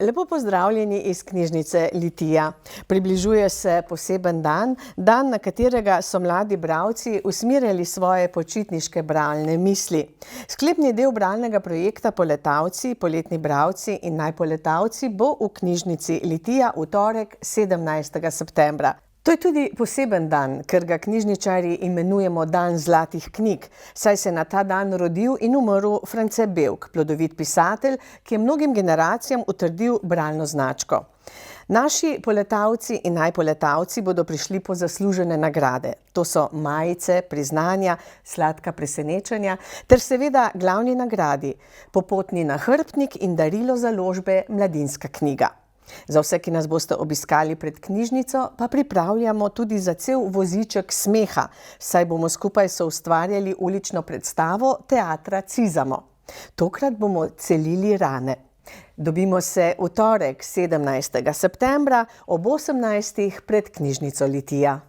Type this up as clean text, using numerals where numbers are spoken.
Lepo pozdravljeni iz knjižnice Litija. Približuje se poseben dan, dan, na katerega so mladi bralci usmerjali svoje počitniške bralne misli. Sklepni del bralnega projekta Poletavci, poletni bralci in najpoletavci bo v knjižnici Litija v torek 17. septembra. To je tudi poseben dan, ker ga knjižničarji imenujemo Dan zlatih knjig, saj se je na ta dan rodil in umrl France Bevk, plodovit pisatelj, ki je mnogim generacijam utrdil bralno značko. Naši poletavci in najpoletavci bodo prišli po zaslužene nagrade. To so majice, priznanja, sladka presenečenja ter seveda glavni nagradi, popotni nahrbtnik in darilo založbe Mladinska knjiga. Za vse, ki nas boste obiskali pred knjižnico, pa pripravljamo tudi za cel voziček smeha, saj bomo skupaj soustvarjali ulično predstavo teatra Cizamo. Tokrat bomo celili rane. Dobimo se v torek 17. septembra ob 18. pred knjižnico Litija.